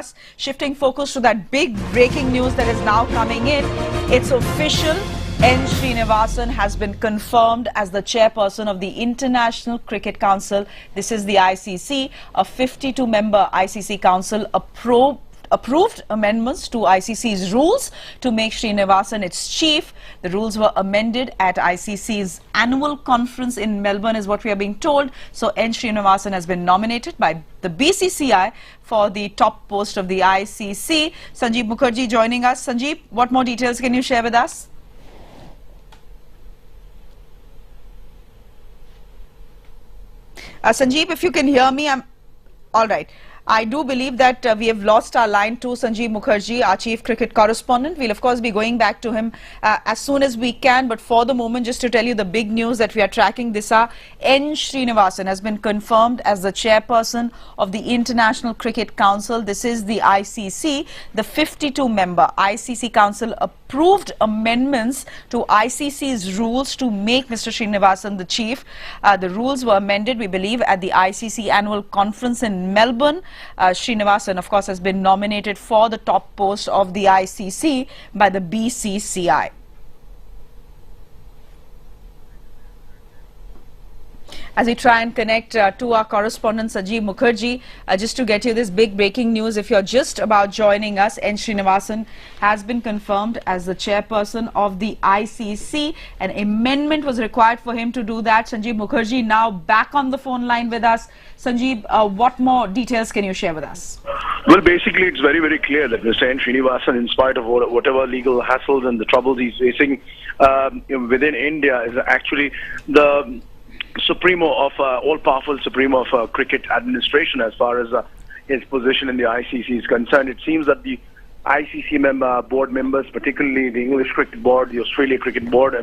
us. Shifting focus to that big breaking news that is now coming in. It's official. N. Srinivasan has been confirmed as the chairperson of the International Cricket Council. This is the ICC. A 52-member ICC council approved amendments to ICC's rules to make Srinivasan its chief. The rules were amended at ICC's annual conference in Melbourne, is what we are being told. So N. Srinivasan has been nominated by the BCCI for the top post of the ICC. Sanjeev Mukherjee joining us. Sanjeev, what more details can you share with us? Sanjeev, if you can hear me, I'm all right. I do believe that we have lost our line to Sanjeev Mukherjee, our chief cricket correspondent. We'll of course be going back to him as soon as we can. But for the moment, just to tell you the big news that we are tracking, this N. Srinivasan has been confirmed as the chairperson of the International Cricket Council. This is the ICC. The 52-member ICC Council approved amendments to ICC's rules to make Mr. Srinivasan the chief. The rules were amended, we believe, at the ICC annual conference in Melbourne. Srinivasan, of course, has been nominated for the top post of the ICC by the BCCI. As we try and connect to our correspondent Sanjeev Mukherjee, just to get you this big breaking news, if you're just about joining us, N. Srinivasan has been confirmed as the chairperson of the ICC. An amendment was required for him to do that. Sanjeev Mukherjee now back on the phone line with us. Sanjeev, what more details can you share with us? Well, basically, it's very, very clear that Mr. N. Srinivasan, in spite of whatever legal hassles and the troubles he's facing within India, is actually the supremo of all-powerful supremo of cricket administration as far as his position in the ICC is concerned. It seems that the ICC board members, particularly the English Cricket Board, the Australia Cricket Board,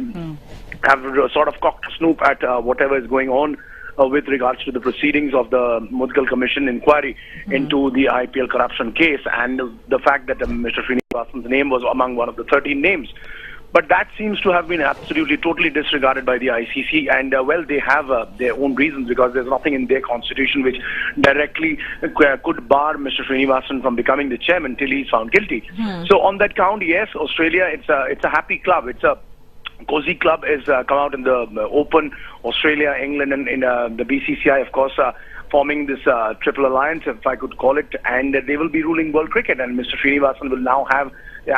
have sort of cocked a snoop at whatever is going on with regards to the proceedings of the Mudgal Commission inquiry into the IPL corruption case, and the fact that Mr. Srinivasan's name was among one of the 13 names. But that seems to have been absolutely, totally disregarded by the ICC, and well, they have their own reasons, because there's nothing in their constitution which directly could bar Mr. Srinivasan from becoming the chairman till he's found guilty. So on that count, yes, Australia, it's a happy club. It's a cozy club has come out in the open. Australia, England, and in the BCCI, of course, forming this triple alliance, if I could call it, and they will be ruling world cricket, and Mr. Srinivasan will now have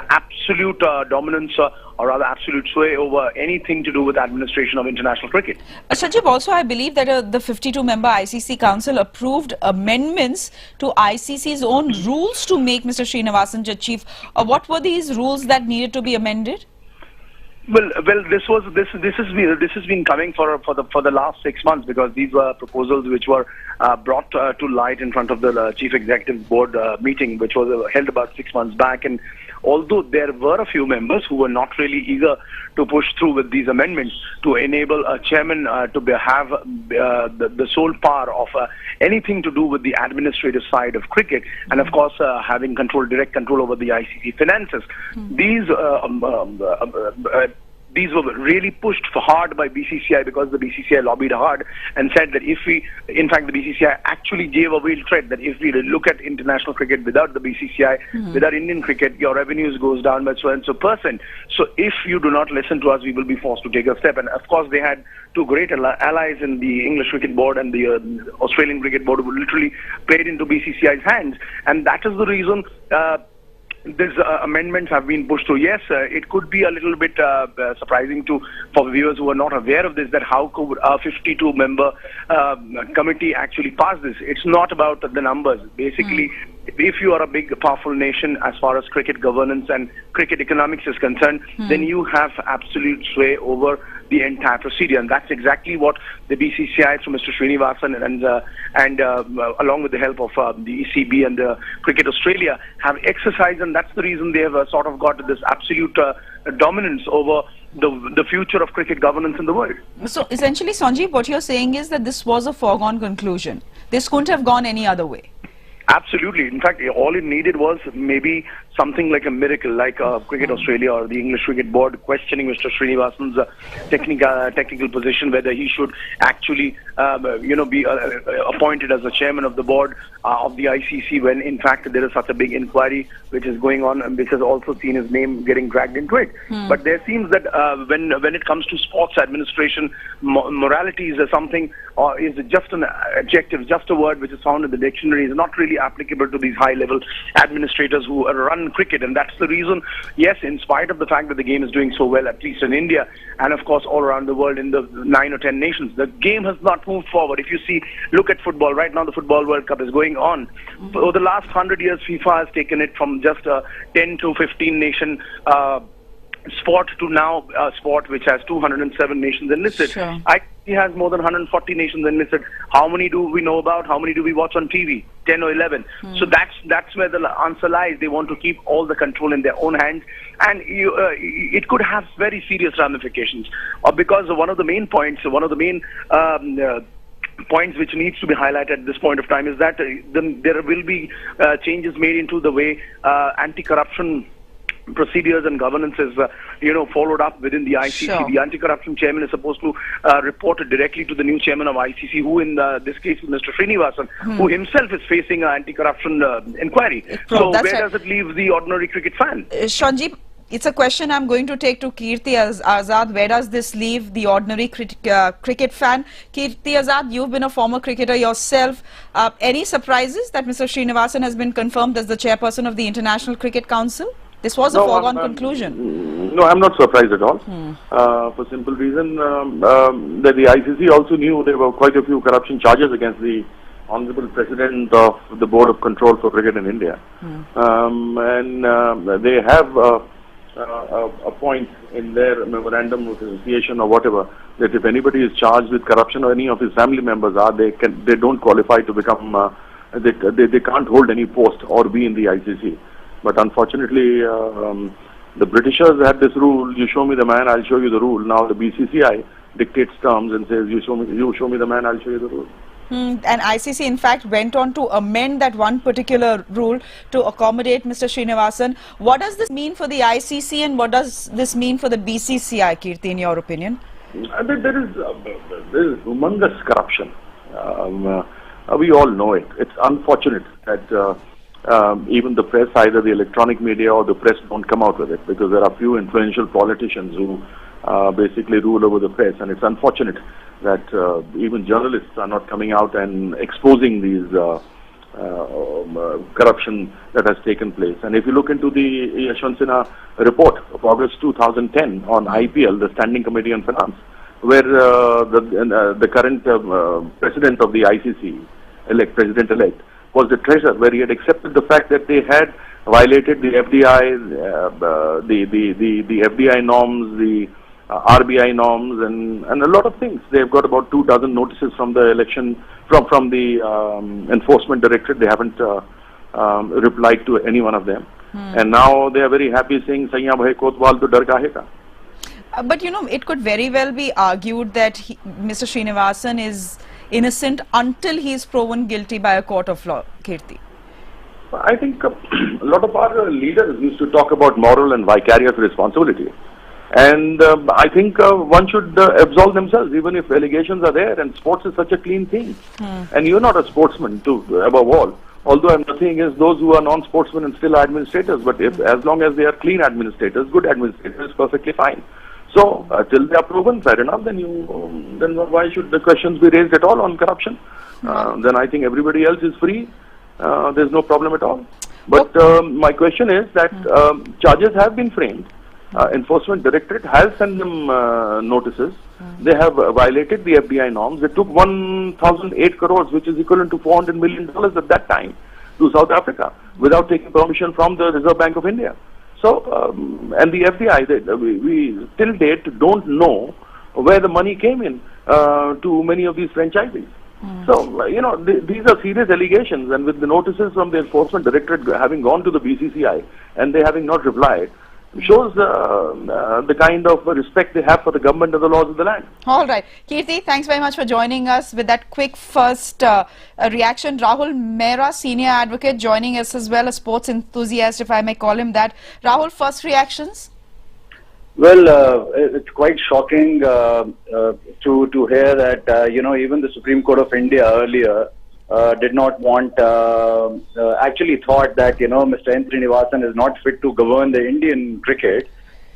absolute dominance, or rather absolute sway over anything to do with administration of international cricket. Sanjeev, also I believe that the 52-member ICC Council approved amendments to ICC's own rules to make Mr. Srinivasan the chief. What were these rules that needed to be amended? Well, this has been coming for the last 6 months, because these were proposals which were brought to light in front of the Chief Executive Board meeting, which was held about 6 months back. And although there were a few members who were not really eager to push through with these amendments to enable a chairman to have the sole power of anything to do with the administrative side of cricket, and of course having direct control over the ICC finances, these were really pushed for hard by BCCI, because the BCCI lobbied hard and said that in fact, the BCCI actually gave a real threat that if we look at international cricket without the BCCI, without Indian cricket, your revenues goes down by so and so %. So if you do not listen to us, we will be forced to take a step. And of course, they had two great allies in the English Cricket Board and the Australian Cricket Board, who literally played into BCCI's hands. And that is the reason these amendments have been pushed through. Yes, it could be a little bit surprising for viewers who are not aware of this, that how could a 52-member committee actually pass this. It's not about the numbers. Basically, if you are a big, powerful nation as far as cricket governance and cricket economics is concerned, then you have absolute sway over the entire procedure, and that's exactly what the BCCI through Mr. Srinivasan and along with the help of the ECB and Cricket Australia have exercised, and that's the reason they have sort of got this absolute dominance over the future of cricket governance in the world. So essentially, Sanjeev, what you're saying is that this was a foregone conclusion. This couldn't have gone any other way. Absolutely. In fact, all it needed was maybe something like a miracle, like Cricket Australia or the English Cricket Board questioning Mr. Srinivasan's technical position, whether he should actually, be appointed as the chairman of the board of the ICC, when in fact there is such a big inquiry which is going on, and which has also seen his name getting dragged into it. But there seems that when it comes to sports administration, morality is something, or is just an adjective, just a word which is found in the dictionary, is not really applicable to these high-level administrators who run cricket. And that's the reason, yes, in spite of the fact that the game is doing so well, at least in India, and of course all around the world in the 9 or 10 nations, the game has not moved forward. If you look at football, right now the Football World Cup is going on. Over the last 100 years, FIFA has taken it from just a 10 to 15 nation sport to now a sport which has 207 nations enlisted. Sure. ICC has more than 140 nations enlisted. How many do we know about? How many do we watch on TV? 10 or 11. So that's where the answer lies. They want to keep all the control in their own hands, and it could have very serious ramifications. Because one of the main points, points which needs to be highlighted at this point of time is that there will be changes made into the way anti-corruption procedures and governance is, followed up within the ICC. Sure. The anti-corruption chairman is supposed to report directly to the new chairman of ICC, who in this case is Mr. Srinivasan, who himself is facing an anti-corruption inquiry. So That's where right. does it leave the ordinary cricket fan? Shanji, it's a question I'm going to take to Kirti Azad. Where does this leave the ordinary cricket fan? Kirti Azad, you've been a former cricketer yourself. Any surprises that Mr. Srinivasan has been confirmed as the chairperson of the International Cricket Council? This was a foregone conclusion. No, I'm not surprised at all. For simple reason that the ICC also knew there were quite a few corruption charges against the Honorable President of the Board of Control for Cricket in India. And they have a point in their memorandum of association or whatever, that if anybody is charged with corruption or any of his family members are, they don't qualify to become, they can't hold any post or be in the ICC. But unfortunately, the Britishers had this rule: you show me the man, I'll show you the rule. Now the BCCI dictates terms and says, you show me the man, I'll show you the rule. And ICC in fact went on to amend that one particular rule to accommodate Mr. Srinivasan. What does this mean for the ICC, and what does this mean for the BCCI, Kirti, in your opinion? There is humongous corruption. We all know it. It's unfortunate that even the press, either the electronic media or the press, don't come out with it, because there are few influential politicians who basically rule over the press, and it's unfortunate that even journalists are not coming out and exposing these corruption that has taken place. And if you look into the Yashwant Sinha report of August 2010 on IPL, the Standing Committee on Finance, where the current president of the ICC, president-elect, was the treasurer, where he had accepted the fact that they had violated the FDI, the FDI norms, the RBI norms, and a lot of things. They've got about 24 notices from the from the enforcement directorate. They haven't replied to any one of them, and now they are very happy saying "Saiya bhai kotwal to dar kahe ka." But it could very well be argued that Mr. Srinivasan is innocent until he is proven guilty by a court of law, Kirti. I think a lot of our leaders used to talk about moral and vicarious responsibility. And I think one should absolve themselves, even if allegations are there, and sports is such a clean thing. And you're not a sportsman, above all. Although I'm not saying is those who are non-sportsmen and still are administrators, but as long as they are clean administrators, good administrators, it's perfectly fine. So, till they are proven, fair enough, then why should the questions be raised at all on corruption? Then I think everybody else is free. There's no problem at all. But my question is that charges have been framed. Enforcement Directorate has sent them notices. They have violated the FDI norms. They took 1,008 crores, which is equivalent to $400 million at that time, to South Africa without taking permission from the Reserve Bank of India. So, and the FDI, we till date don't know where the money came in to many of these franchisees. So, these are serious allegations, and with the notices from the Enforcement Directorate having gone to the BCCI and they having not replied, shows the kind of respect they have for the government and the laws of the land. All right. Kirti, thanks very much for joining us with that quick first reaction. Rahul Mehra, senior advocate, joining us as well, a sports enthusiast, if I may call him that. Rahul, first reactions? Well, it's quite shocking to hear that, even the Supreme Court of India earlier did not want, actually thought that, Mr. N. Srinivasan is not fit to govern the Indian cricket,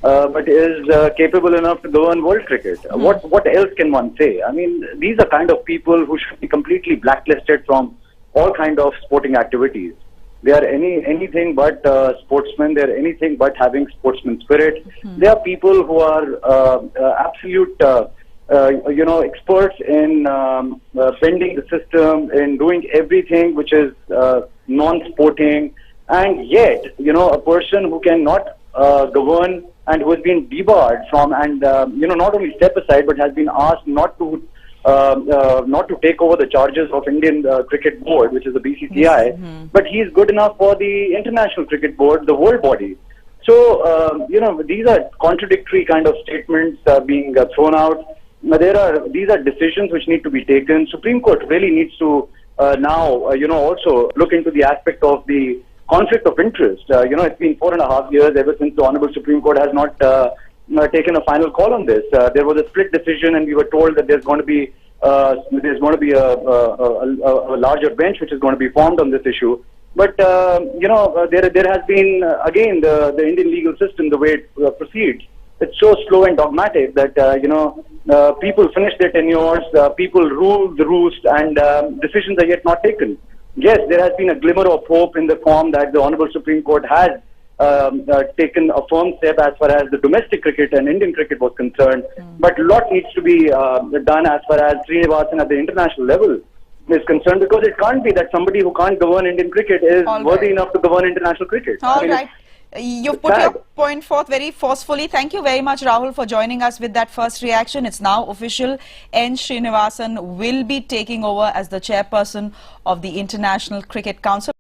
but is capable enough to govern world cricket. What else can one say? I mean, these are kind of people who should be completely blacklisted from all kind of sporting activities. They are anything but sportsmen. They are anything but having sportsman spirit. They are people who are absolute, experts in bending the system, in doing everything which is non-sporting. And yet, a person who cannot govern and who has been debarred from, and not only step aside, but has been asked not to take over the charges of Indian Cricket Board, which is the BCCI, but he is good enough for the International Cricket Board, the world body. So, these are contradictory kind of statements being thrown out. These are decisions which need to be taken. Supreme Court really needs to now, also look into the aspect of the conflict of interest. It's been 4.5 years ever since the Honorable Supreme Court has not taken a final call on this. There was a split decision, and we were told that there's going to be a larger bench which is going to be formed on this issue. But there has been again the Indian legal system, the way it proceeds. It's so slow and dogmatic that people finish their tenures, people rule the roost, and decisions are yet not taken. Yes, there has been a glimmer of hope in the form that the Honorable Supreme Court has taken a firm step as far as the domestic cricket and Indian cricket was concerned. But a lot needs to be done as far as Srinivasan at the international level is concerned, because it can't be that somebody who can't govern Indian cricket is worthy enough to govern international cricket. All right. You've put your point forth very forcefully. Thank you very much, Rahul, for joining us with that first reaction. It's now official. N. Srinivasan will be taking over as the chairperson of the International Cricket Council.